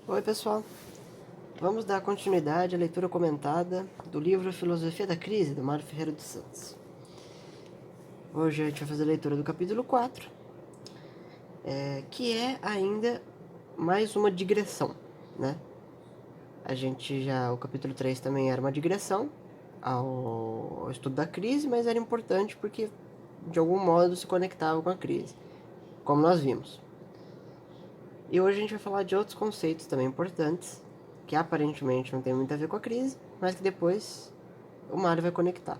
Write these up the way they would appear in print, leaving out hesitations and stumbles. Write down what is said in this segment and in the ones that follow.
Oi, pessoal. Vamos dar continuidade à leitura comentada do livro Filosofia da Crise, do Mário Ferreira dos Santos. Hoje a gente vai fazer a leitura do capítulo 4, que é ainda mais uma digressão, né? O capítulo 3 também era uma digressão ao estudo da crise, mas era importante porque de algum modo se conectava com a crise, como nós vimos. E hoje a gente vai falar de outros conceitos também importantes, que aparentemente não tem muito a ver com a crise, mas que depois o Mário vai conectar.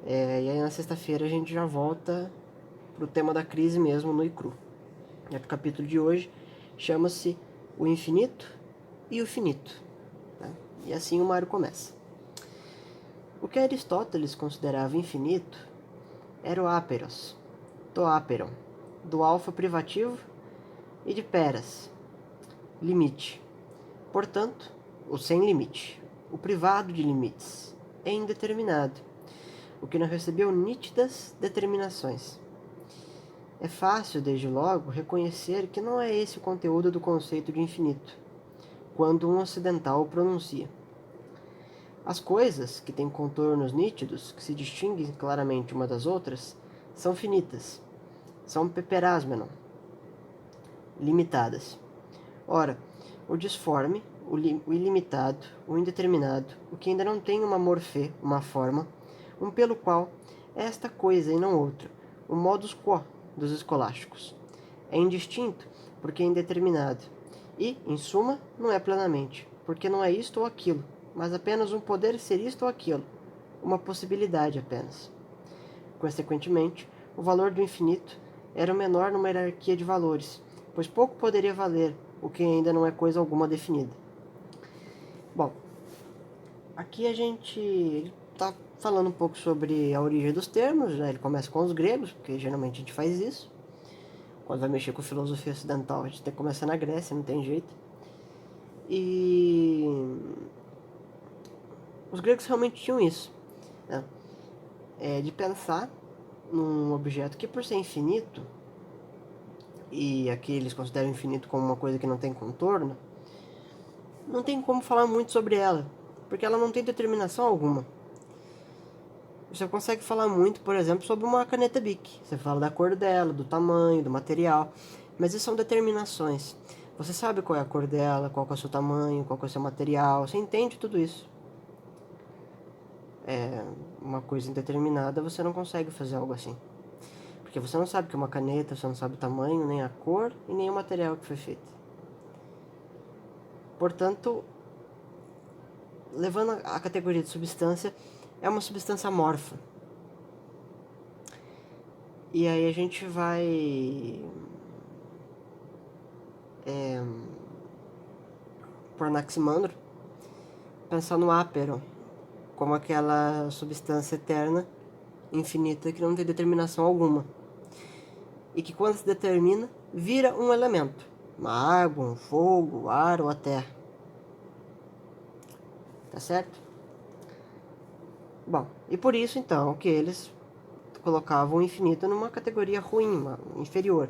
E aí na sexta-feira a gente já volta pro tema da crise mesmo, no e cru. O capítulo de hoje chama-se O Infinito e o Finito. Tá? E assim o Mário começa. O que Aristóteles considerava infinito era o áperos, do áperon, do alfa privativo e de peras, limite. Portanto, o sem limite, o privado de limites, é indeterminado, o que não recebeu nítidas determinações. É fácil, desde logo, reconhecer que não é esse o conteúdo do conceito de infinito, quando um ocidental o pronuncia. As coisas, que têm contornos nítidos, que se distinguem claramente uma das outras, são finitas, são peperasmenon, limitadas. Ora, o disforme, o ilimitado, o indeterminado, o que ainda não tem uma morfê, uma forma, pelo qual é esta coisa e não outra, o modus quo dos escolásticos. É indistinto, porque é indeterminado, e, em suma, não é plenamente, porque não é isto ou aquilo, mas apenas um poder ser isto ou aquilo, uma possibilidade apenas. Consequentemente, o valor do infinito era o menor numa hierarquia de valores, pois pouco poderia valer o que ainda não é coisa alguma definida. Bom, aqui a gente está falando um pouco sobre a origem dos termos, né? Ele começa com os gregos, porque geralmente a gente faz isso. Quando vai mexer com filosofia ocidental, a gente tem que começar na Grécia, não tem jeito. E os gregos realmente tinham isso, né? De pensar num objeto que, por ser infinito, e aqui eles consideram infinito como uma coisa que não tem contorno, não tem como falar muito sobre ela, porque ela não tem determinação alguma. Você consegue falar muito, por exemplo, sobre uma caneta Bic. Você fala da cor dela, do tamanho, do material, mas isso são determinações. Você sabe qual é a cor dela, qual é o seu tamanho, qual é o seu material, você entende tudo isso. Uma coisa indeterminada, você não consegue fazer algo assim. Porque você não sabe o que é uma caneta, você não sabe o tamanho, nem a cor e nem o material que foi feito. Portanto, levando a categoria de substância, é uma substância amorfa. E aí a gente vai por Anaximandro pensar no ápero como aquela substância eterna, infinita, que não tem determinação alguma. E que quando se determina, vira um elemento. Uma água, um fogo, o ar ou a terra. Tá certo? Bom, e por isso então que eles colocavam o infinito numa categoria ruim, uma inferior,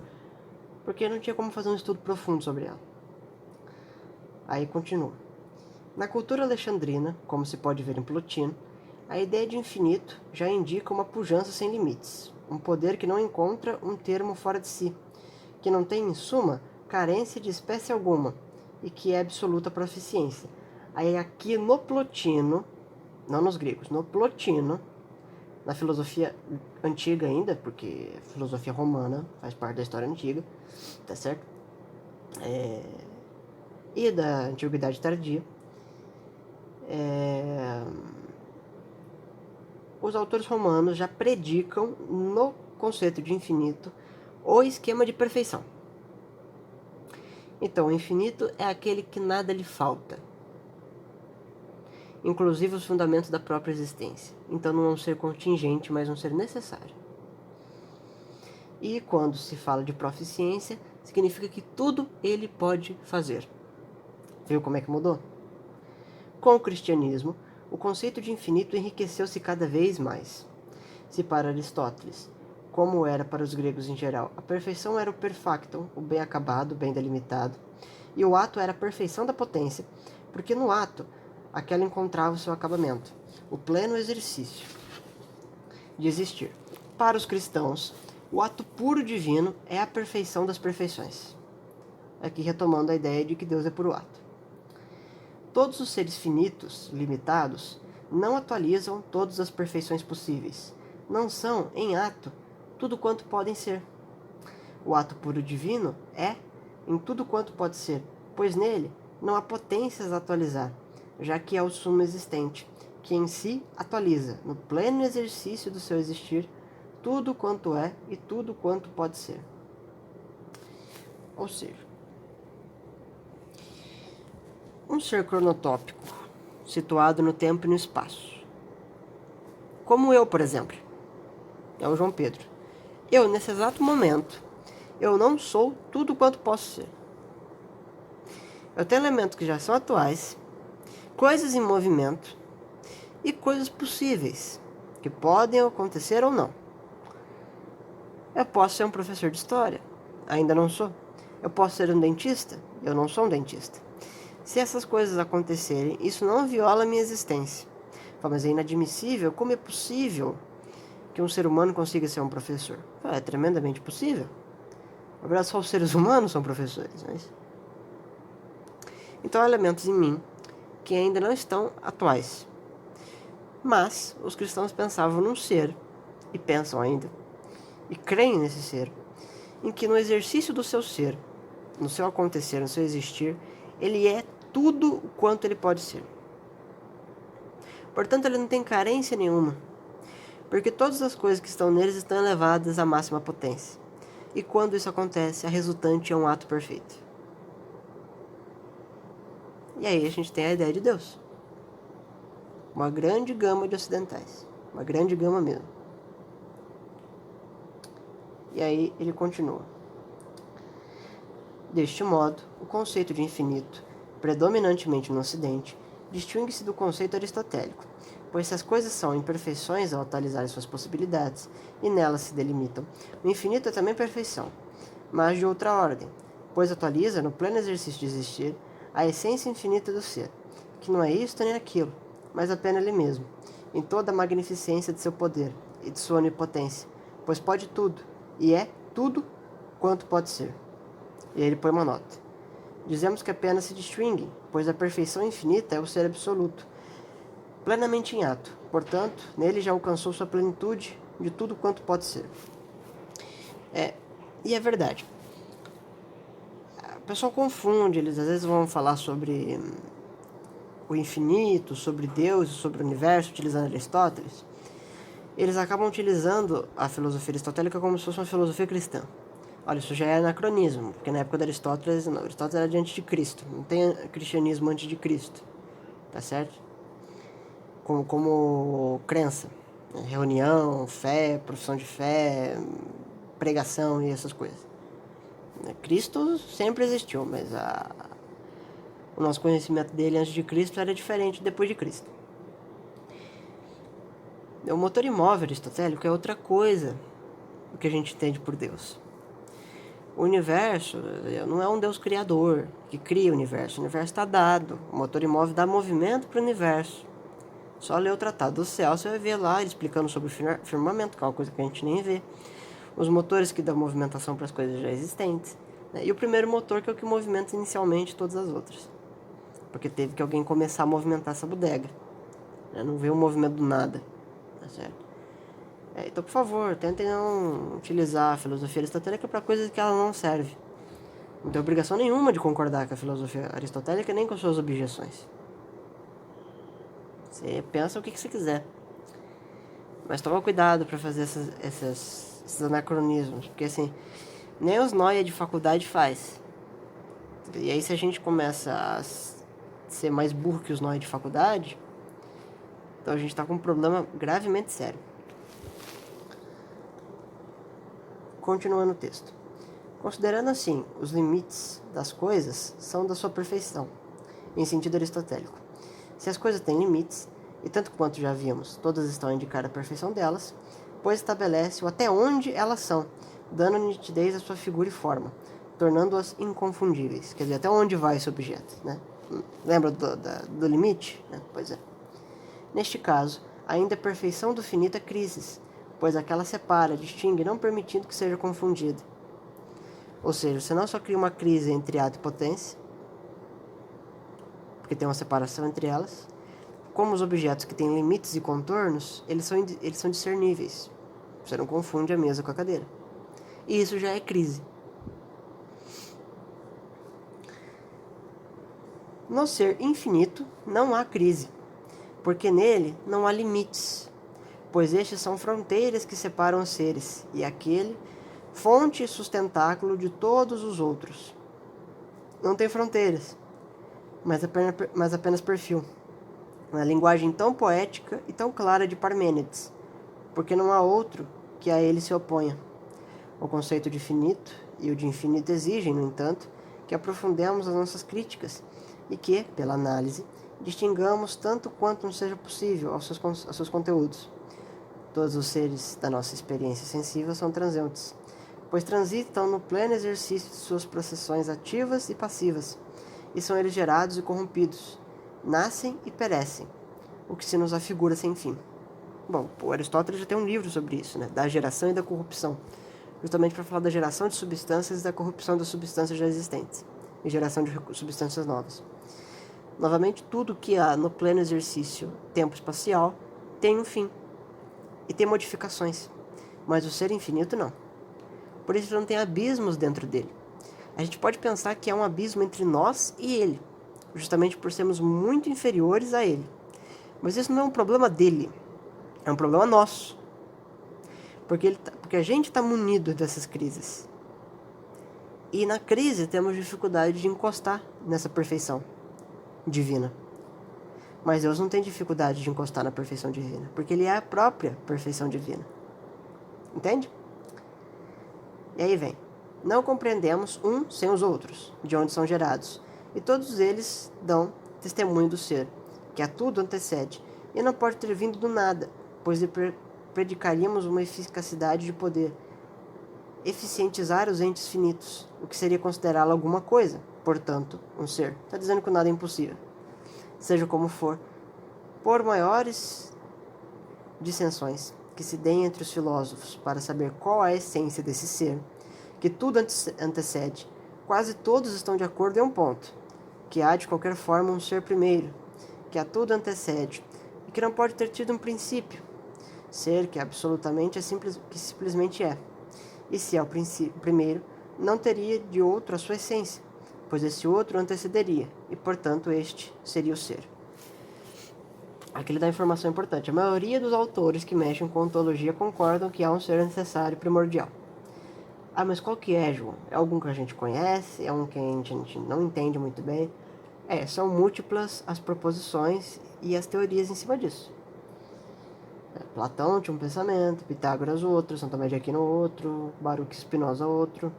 porque não tinha como fazer um estudo profundo sobre ela. Aí continua. Na cultura alexandrina, como se pode ver em Plotino, a ideia de infinito já indica uma pujança sem limites, um poder que não encontra um termo fora de si, que não tem, em suma, carência de espécie alguma e que é absoluta proficiência. Aí aqui no Plotino, não nos gregos, no Plotino, na filosofia antiga ainda, porque a filosofia romana faz parte da história antiga, tá certo? E da antiguidade tardia, os autores romanos já predicam no conceito de infinito o esquema de perfeição. Então, o infinito é aquele que nada lhe falta, inclusive os fundamentos da própria existência. Então, não é um ser contingente, mas um ser necessário. E quando se fala de proficiência, significa que tudo ele pode fazer. Viu como é que mudou? Com o cristianismo, o conceito de infinito enriqueceu-se cada vez mais. Se para Aristóteles, como era para os gregos em geral, a perfeição era o perfactum, o bem acabado, o bem delimitado, E o ato era a perfeição da potência, porque no ato aquela encontrava o seu acabamento, o pleno exercício de existir. Para os cristãos, o ato puro divino é a perfeição das perfeições. Aqui retomando a ideia de que Deus é puro ato. Todos os seres finitos, limitados, não atualizam todas as perfeições possíveis. Não são, em ato, tudo quanto podem ser. O ato puro divino é, em tudo quanto pode ser, pois nele não há potências a atualizar, já que é o sumo existente, que em si atualiza, no pleno exercício do seu existir, tudo quanto é e tudo quanto pode ser. Ou seja, um ser cronotópico, situado no tempo e no espaço. Como eu, por exemplo. É o João Pedro. Eu, nesse exato momento, eu não sou tudo quanto posso ser. Eu tenho elementos que já são atuais, coisas em movimento e coisas possíveis, que podem acontecer ou não. Eu posso ser um professor de história, ainda não sou. Eu posso ser um dentista, eu não sou um dentista. Se essas coisas acontecerem, isso não viola a minha existência. Mas é inadmissível, como é possível que um ser humano consiga ser um professor? É tremendamente possível. Na verdade, só os seres humanos são professores, mas... Então há elementos em mim que ainda não estão atuais. Mas os cristãos pensavam num ser, e pensam ainda, e creem nesse ser, em que no exercício do seu ser, no seu acontecer, no seu existir, ele é tudo o quanto ele pode ser. Portanto, ele não tem carência nenhuma, porque todas as coisas que estão neles estão elevadas à máxima potência. E quando isso acontece, a resultante é um ato perfeito. E aí a gente tem a ideia de Deus. Uma grande gama de ocidentais. Uma grande gama mesmo. E aí ele continua. Deste modo, o conceito de infinito, predominantemente no Ocidente, distingue-se do conceito aristotélico, pois se as coisas são imperfeições ao atualizar suas possibilidades, e nelas se delimitam, o infinito é também perfeição, mas de outra ordem, pois atualiza, no pleno exercício de existir, a essência infinita do ser, que não é isto nem aquilo, mas apenas ele mesmo, em toda a magnificência de seu poder e de sua onipotência, pois pode tudo, e é tudo quanto pode ser. E aí ele põe uma nota. Dizemos que apenas se distinguem, pois a perfeição infinita é o ser absoluto, plenamente em ato. Portanto, nele já alcançou sua plenitude de tudo quanto pode ser. E é verdade. O pessoal confunde, eles às vezes vão falar sobre o infinito, sobre Deus, sobre o universo, utilizando Aristóteles. Eles acabam utilizando a filosofia aristotélica como se fosse uma filosofia cristã. Olha, isso já é anacronismo, porque na época de Aristóteles, não, Aristóteles era de antes de Cristo, não tem cristianismo antes de Cristo, tá certo? Como crença, né? Reunião, fé, profissão de fé, pregação e essas coisas. Cristo sempre existiu, mas o nosso conhecimento dele antes de Cristo era diferente depois de Cristo. O motor imóvel aristotélico é outra coisa do que a gente entende por Deus. O universo não é um Deus criador que cria o universo está dado. O motor imóvel dá movimento para o universo. Só ler o Tratado do Céu, você vai ver lá explicando sobre o firmamento, que é uma coisa que a gente nem vê. Os motores que dão movimentação para as coisas já existentes. Né? E o primeiro motor que é o que movimenta inicialmente todas as outras. Porque teve que alguém começar a movimentar essa bodega. Né? Não veio um movimento do nada. Tá certo? Então, por favor, tentem não utilizar a filosofia aristotélica para coisas que ela não serve. Não tem obrigação nenhuma de concordar com a filosofia aristotélica nem com suas objeções. Você pensa o que você quiser. Mas toma cuidado para fazer esses anacronismos. Porque assim, nem os nóia de faculdade faz. E aí se a gente começa a ser mais burro que os nóia de faculdade, então a gente está com um problema gravemente sério. Continuando o texto. Considerando assim, os limites das coisas são da sua perfeição, em sentido aristotélico. Se as coisas têm limites, e tanto quanto já vimos, todas estão a indicar a perfeição delas, pois estabelece o até onde elas são, dando nitidez à sua figura e forma, tornando-as inconfundíveis. Quer dizer, até onde vai esse objeto, né? Lembra do limite? Pois é. Neste caso, ainda a perfeição do finito é crises, pois aquela separa, distingue, não permitindo que seja confundida. Ou seja, você não só cria uma crise entre ato e potência, porque tem uma separação entre elas, como os objetos que têm limites e contornos, eles são discerníveis. Você não confunde a mesa com a cadeira. E isso já é crise. No ser infinito não há crise, porque nele não há limites, pois estes são fronteiras que separam os seres, e aquele, fonte e sustentáculo de todos os outros. Não tem fronteiras, mas apenas perfil. Uma linguagem tão poética e tão clara de Parmênides, porque não há outro que a ele se oponha. O conceito de finito e o de infinito exigem, no entanto, que aprofundemos as nossas críticas e que, pela análise, distingamos tanto quanto nos seja possível aos seus conteúdos. Todos os seres da nossa experiência sensível são transeuntes, pois transitam no pleno exercício de suas processões ativas e passivas, e são eles gerados e corrompidos, nascem e perecem, o que se nos afigura sem fim. Bom, o Aristóteles já tem um livro sobre isso, né? Da geração e da corrupção, justamente para falar da geração de substâncias e da corrupção das substâncias já existentes, e geração de substâncias novas. Novamente, tudo que há no pleno exercício tempo-espacial tem um fim, e tem modificações, mas o ser infinito não. Por isso não tem abismos dentro dele. A gente pode pensar que há um abismo entre nós e ele, justamente por sermos muito inferiores a ele. Mas isso não é um problema dele, é um problema nosso. Porque a gente está munido dessas crises. E na crise temos dificuldade de encostar nessa perfeição divina. Mas Deus não tem dificuldade de encostar na perfeição divina, porque Ele é a própria perfeição divina. Entende? E aí vem. Não compreendemos um sem os outros, de onde são gerados, e todos eles dão testemunho do ser, que a tudo antecede, e não pode ter vindo do nada, pois lhe predicaríamos uma eficacidade de poder eficientizar os entes finitos, o que seria considerá-lo alguma coisa, portanto, um ser. Está dizendo que o nada é impossível. Seja como for, por maiores dissensões que se deem entre os filósofos para saber qual a essência desse ser, que tudo antecede, quase todos estão de acordo em um ponto, que há de qualquer forma um ser primeiro, que a tudo antecede, e que não pode ter tido um princípio, ser que absolutamente que simplesmente é, e se é o primeiro, não teria de outro a sua essência, pois esse outro antecederia, e portanto este seria o ser. Aqui ele dá informação importante. A maioria dos autores que mexem com ontologia concordam que há um ser necessário e primordial. Ah, mas qual que é, João? É algum que a gente conhece? É um que a gente não entende muito bem? São múltiplas as proposições e as teorias em cima disso. Platão tinha um pensamento, Pitágoras outro, São Tomé de Aquino outro, Baruch Spinoza outro,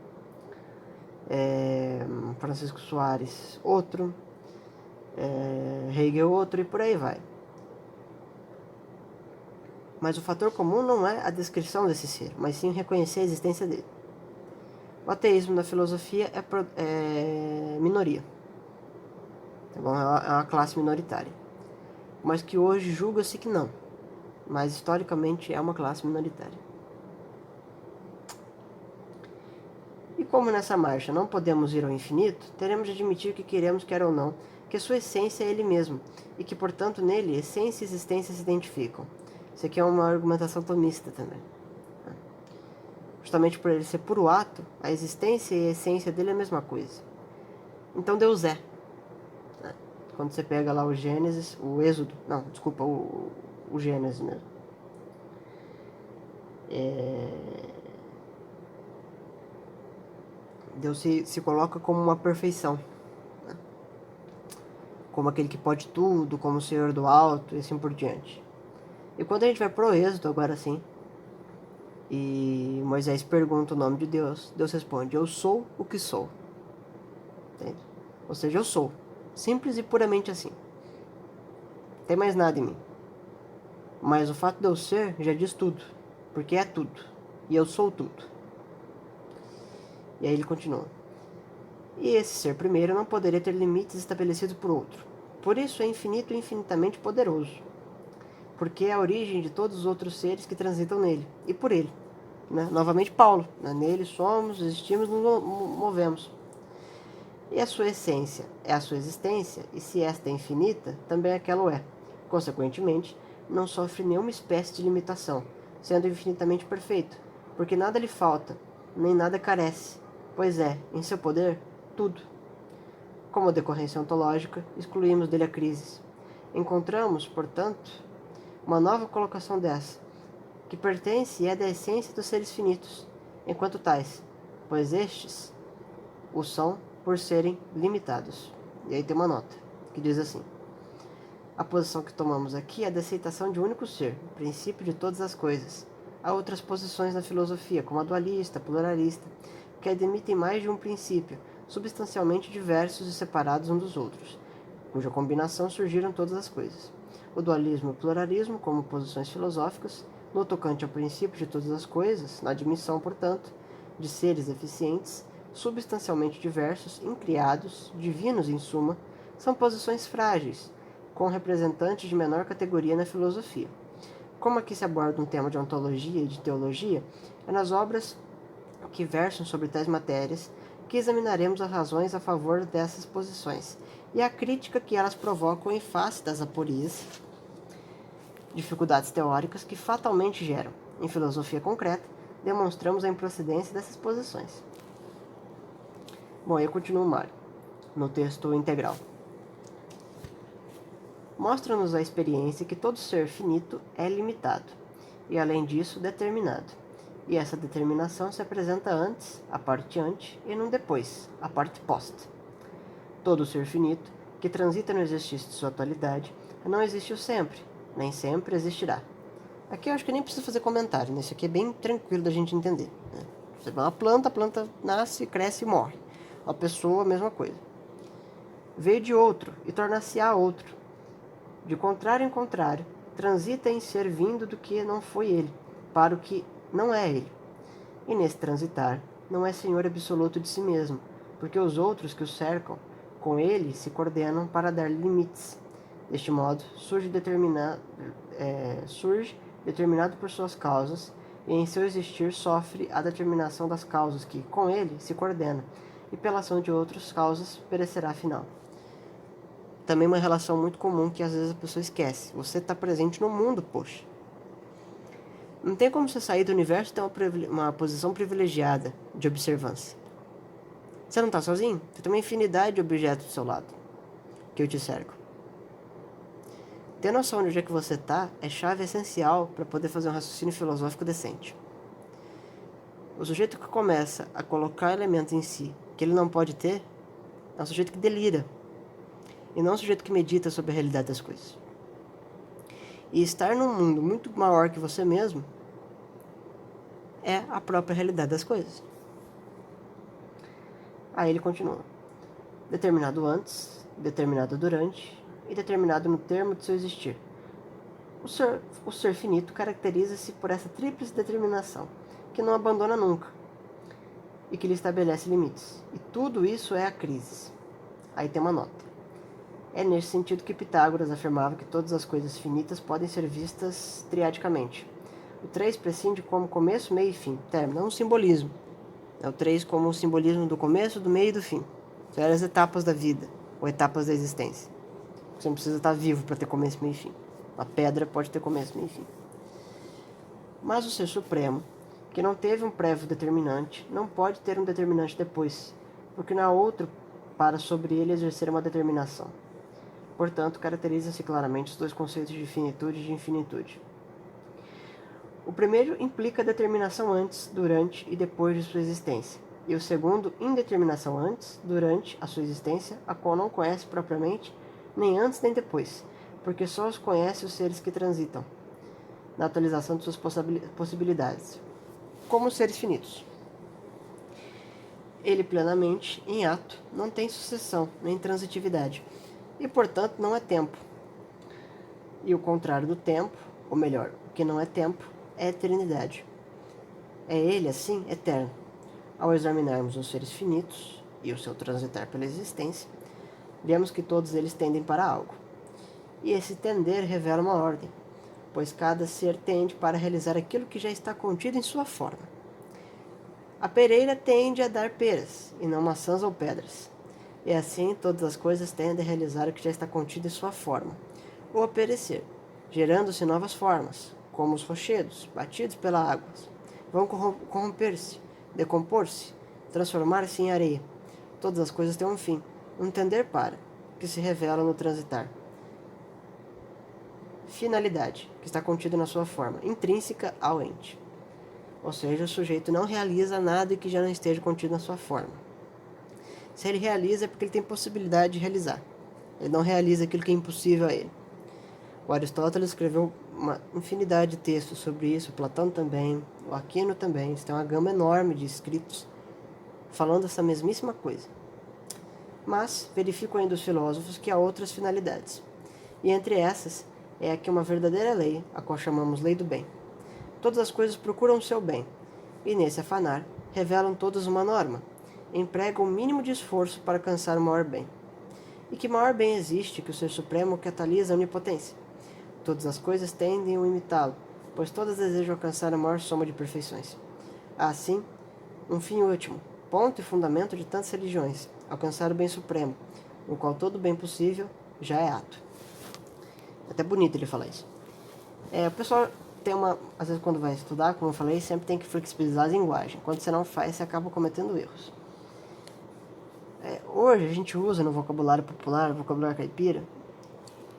Francisco Soares outro, Hegel outro e por aí vai. Mas o fator comum não é a descrição desse ser, mas sim reconhecer a existência dele. O ateísmo na filosofia é minoria. Tá bom? É uma classe minoritária. Mas que hoje julga-se que não. Mas historicamente é uma classe minoritária. E como nessa marcha não podemos ir ao infinito, teremos de admitir que queremos, quer ou não, que sua essência é ele mesmo, e que, portanto, nele, essência e existência se identificam. Isso aqui é uma argumentação tomista também. Justamente por ele ser puro ato, a existência e a essência dele é a mesma coisa. Então Deus é. Quando você pega lá o Gênesis, o Êxodo, não, desculpa, o Gênesis mesmo. Deus se coloca como uma perfeição. Né? Como aquele que pode tudo, como o Senhor do alto e assim por diante. E quando a gente vai pro Êxodo, agora sim, e Moisés pergunta o nome de Deus, Deus responde: eu sou o que sou. Entende? Ou seja, eu sou. Simples e puramente assim. Não tem mais nada em mim. Mas o fato de eu ser já diz tudo. Porque é tudo. E eu sou tudo. E aí ele continua. E esse ser primeiro não poderia ter limites estabelecidos por outro. Por isso é infinito e infinitamente poderoso, porque é a origem de todos os outros seres que transitam nele, e por ele. Né? Novamente Paulo, né? Nele somos, existimos, nos movemos. E a sua essência é a sua existência, e se esta é infinita, também aquela o é. Consequentemente, não sofre nenhuma espécie de limitação, sendo infinitamente perfeito, porque nada lhe falta, nem nada carece, pois é, em seu poder, tudo. Como decorrência ontológica, excluímos dele a crise. Encontramos, portanto, uma nova colocação dessa, que pertence e é da essência dos seres finitos, enquanto tais, pois estes o são por serem limitados. E aí tem uma nota, que diz assim: a posição que tomamos aqui é a da aceitação de um único ser, o princípio de todas as coisas. Há outras posições na filosofia, como a dualista, a pluralista, que admitem mais de um princípio, substancialmente diversos e separados uns dos outros, cuja combinação surgiram todas as coisas. O dualismo e o pluralismo, como posições filosóficas, no tocante ao princípio de todas as coisas, na admissão, portanto, de seres eficientes, substancialmente diversos, incriados, divinos em suma, são posições frágeis, com representantes de menor categoria na filosofia. Como aqui se aborda um tema de ontologia e de teologia, é nas obras que versam sobre tais matérias que examinaremos as razões a favor dessas posições e a crítica que elas provocam em face das aporias, dificuldades teóricas que fatalmente geram. Em filosofia concreta, demonstramos a improcedência dessas posições. Bom, eu continuo Mário, no texto integral. Mostra-nos a experiência que todo ser finito é limitado, e além disso determinado. E essa determinação se apresenta antes, a parte ante, e não depois, a parte posta. Todo ser finito, que transita no exercício de sua atualidade, não existiu sempre, nem sempre existirá. Aqui eu acho que nem preciso fazer comentário, né? Isso aqui é bem tranquilo da gente entender. Né? Você vê uma planta, a planta nasce, cresce e morre. Uma pessoa, a mesma coisa. Veio de outro e torna-se-á outro. De contrário em contrário, transita em ser vindo do que não foi ele, para o que não é ele. E nesse transitar, não é senhor absoluto de si mesmo, porque os outros que o cercam, com ele, se coordenam para dar limites. Deste modo, surge determinado por suas causas, e em seu existir sofre a determinação das causas que, com ele, se coordena, e pela ação de outras causas perecerá afinal. Também uma relação muito comum que às vezes a pessoa esquece. Você está presente no mundo, poxa. Não tem como você sair do universo e ter uma posição privilegiada de observância. Você não está sozinho? Você tem uma infinidade de objetos do seu lado, que eu te cerco. Ter noção de onde é que você está é chave essencial para poder fazer um raciocínio filosófico decente. O sujeito que começa a colocar elementos em si que ele não pode ter é um sujeito que delira, e não um sujeito que medita sobre a realidade das coisas. E estar num mundo muito maior que você mesmo é a própria realidade das coisas. Aí ele continua. Determinado antes, determinado durante e determinado no termo de seu existir. O ser finito caracteriza-se por essa tríplice determinação, que não abandona nunca e que lhe estabelece limites. E tudo isso é a crise. Aí tem uma nota. É nesse sentido que Pitágoras afirmava que todas as coisas finitas podem ser vistas triadicamente. O 3 prescinde como começo, meio e fim. Término, é um simbolismo. É o 3 como um simbolismo do começo, do meio e do fim. Várias etapas da vida, ou etapas da existência. Você não precisa estar vivo para ter começo, meio e fim. Uma pedra pode ter começo, meio e fim. Mas o Ser Supremo, que não teve um prévio determinante, não pode ter um determinante depois, porque não há outro para sobre ele exercer uma determinação. Portanto, caracteriza-se claramente os dois conceitos de finitude e de infinitude. O primeiro implica determinação antes, durante e depois de sua existência, e o segundo, indeterminação antes, durante a sua existência, a qual não conhece propriamente, nem antes nem depois, porque só os conhece os seres que transitam, na atualização de suas possibilidades, como os seres finitos. Ele plenamente, em ato, não tem sucessão, nem transitividade, e portanto não é tempo. E o contrário do tempo, ou melhor, o que não é tempo, é eternidade. É ele, assim, eterno. Ao examinarmos os seres finitos, e o seu transitar pela existência, vemos que todos eles tendem para algo. E esse tender revela uma ordem, pois cada ser tende para realizar aquilo que já está contido em sua forma. A pereira tende a dar peras, e não maçãs ou pedras. E assim todas as coisas tendem a realizar o que já está contido em sua forma, ou a perecer, gerando-se novas formas, como os rochedos, batidos pela água. Vão corromper-se, decompor-se, transformar-se em areia. Todas as coisas têm um fim, um tender para, que se revela no transitar. Finalidade, que está contido na sua forma, intrínseca ao ente. Ou seja, o sujeito não realiza nada que já não esteja contido na sua forma. Se ele realiza é porque ele tem possibilidade de realizar. Ele não realiza aquilo que é impossível a ele. O Aristóteles escreveu uma infinidade de textos sobre isso, Platão também, o Aquino também. Eles têm uma gama enorme de escritos falando essa mesmíssima coisa. Mas verificam ainda os filósofos que há outras finalidades. E entre essas é aqui uma verdadeira lei, a qual chamamos lei do bem. Todas as coisas procuram o seu bem, e nesse afanar, revelam todas uma norma, empregam o mínimo de esforço para alcançar o maior bem. E que maior bem existe que o Ser Supremo catalisa a onipotência? Todas as coisas tendem a imitá-lo, pois todas desejam alcançar a maior soma de perfeições. Há, assim, um fim último, ponto e fundamento de tantas religiões, alcançar o bem supremo, no qual todo bem possível já é ato. É até bonito ele falar isso. O pessoal tem às vezes quando vai estudar, como eu falei, sempre tem que flexibilizar a linguagem. Quando você não faz, você acaba cometendo erros. Hoje a gente usa no vocabulário popular, no vocabulário caipira,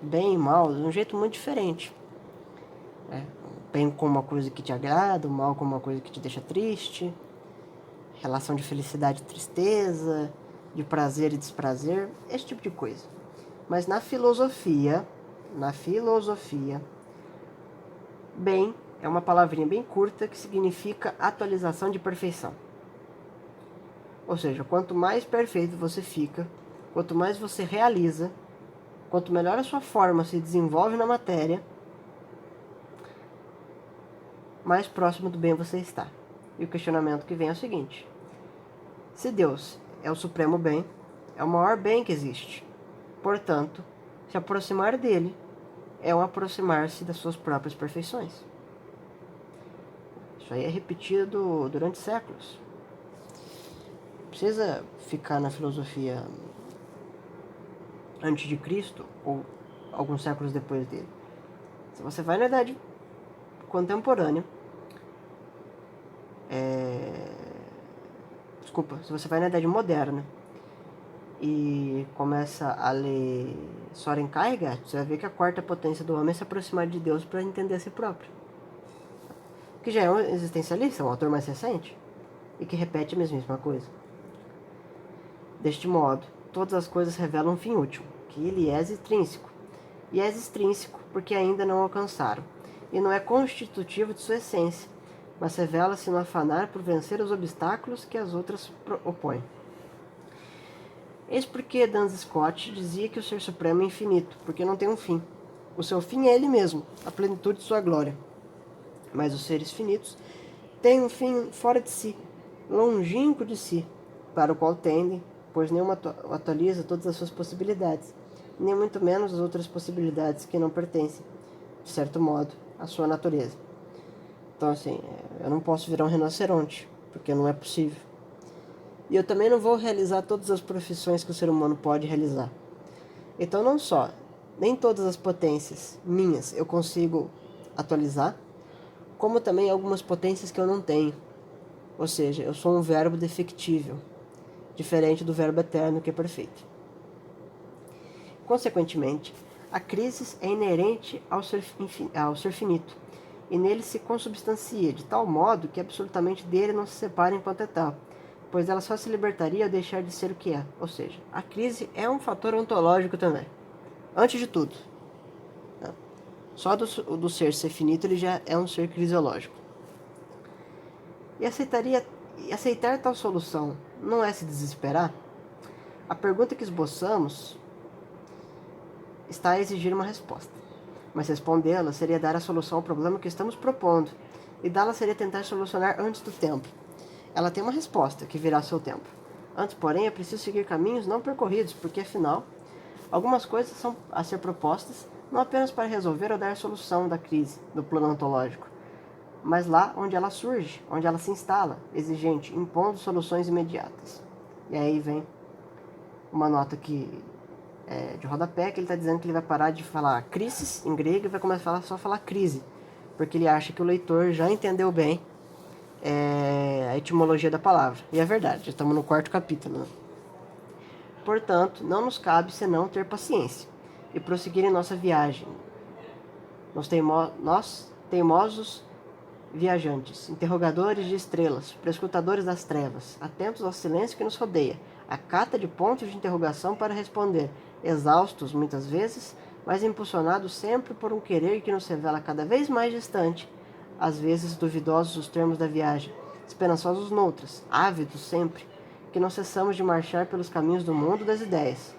bem e mal, de um jeito muito diferente. Bem como uma coisa que te agrada, o mal como uma coisa que te deixa triste, relação de felicidade e tristeza, de prazer e desprazer, esse tipo de coisa. Mas na filosofia, bem é uma palavrinha bem curta que significa atualização de perfeição. Ou seja, quanto mais perfeito você fica, quanto mais você realiza, quanto melhor a sua forma se desenvolve na matéria, mais próximo do bem você está. E o questionamento que vem é o seguinte: se Deus é o supremo bem, é o maior bem que existe, portanto, se aproximar dele é um aproximar-se das suas próprias perfeições. Isso aí é repetido durante séculos. Não precisa ficar na filosofia antes de Cristo ou alguns séculos depois dele. Se você vai na idade contemporânea, se você vai na idade moderna e começa a ler Soren Kierkegaard, você vai ver que a quarta potência do homem é se aproximar de Deus para entender a si próprio. Que já é um existencialista, um autor mais recente, e que repete a mesmíssima coisa. Deste modo, todas as coisas revelam um fim útil, que ele é extrínseco. E é extrínseco porque ainda não alcançaram, e não é constitutivo de sua essência, mas revela-se no afanar por vencer os obstáculos que as outras opõem. Eis porque Duns Scott dizia que o Ser Supremo é infinito, porque não tem um fim. O seu fim é ele mesmo, a plenitude de sua glória. Mas os seres finitos têm um fim fora de si, longínquo de si, para o qual tendem, pois nenhuma atualiza todas as suas possibilidades, nem muito menos as outras possibilidades que não pertencem, de certo modo, à sua natureza. Então, assim, eu não posso virar um rinoceronte, porque não é possível. E eu também não vou realizar todas as profissões que o ser humano pode realizar. Então, não só, nem todas as potências minhas eu consigo atualizar, como também algumas potências que eu não tenho. Ou seja, eu sou um verbo defectível, diferente do verbo eterno que é perfeito. Consequentemente, a crise é inerente ao ser finito, e nele se consubstancia, de tal modo que absolutamente dele não se separa enquanto é tal, pois ela só se libertaria ao deixar de ser o que é. Ou seja, a crise é um fator ontológico também. Antes de tudo, só do ser finito ele já é um ser crisiológico. E aceitar tal solução não é se desesperar? A pergunta que esboçamos está a exigir uma resposta, mas respondê-la seria dar a solução ao problema que estamos propondo, e dá-la seria tentar solucionar antes do tempo. Ela tem uma resposta que virá ao seu tempo, Antes, porém, é preciso seguir caminhos não percorridos, porque afinal, algumas coisas são a ser propostas não apenas para resolver ou dar solução da crise do plano ontológico, mas lá onde ela surge, onde ela se instala, exigente, impondo soluções imediatas. E aí vem uma nota de rodapé, que ele está dizendo que ele vai parar de falar crisis em grego e vai começar só a falar crise, porque ele acha que o leitor já entendeu bem a etimologia da palavra. E é verdade, já estamos no 4º capítulo. Né? Portanto, não nos cabe senão ter paciência e prosseguir em nossa viagem. Nós teimosos viajantes, interrogadores de estrelas, prescrutadores das trevas, atentos ao silêncio que nos rodeia, a cata de pontos de interrogação para responder, exaustos muitas vezes, mas impulsionados sempre por um querer que nos revela cada vez mais distante, às vezes duvidosos os termos da viagem, esperançosos noutras, ávidos sempre, que não cessamos de marchar pelos caminhos do mundo das ideias,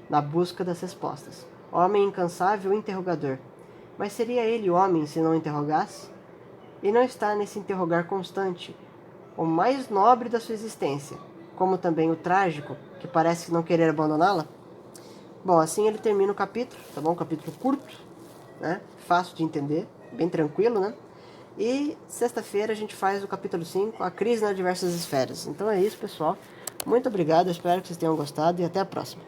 na busca das respostas. Homem incansável interrogador. Mas seria ele homem se não interrogasse? E não está nesse interrogar constante, o mais nobre da sua existência, como também o trágico, que parece não querer abandoná-la? Bom, assim ele termina o capítulo, tá bom? Um capítulo curto, né? Fácil de entender, bem tranquilo, né? E sexta-feira a gente faz o capítulo 5, a crise nas diversas esferas. Então é isso, pessoal. Muito obrigado, espero que vocês tenham gostado e até a próxima.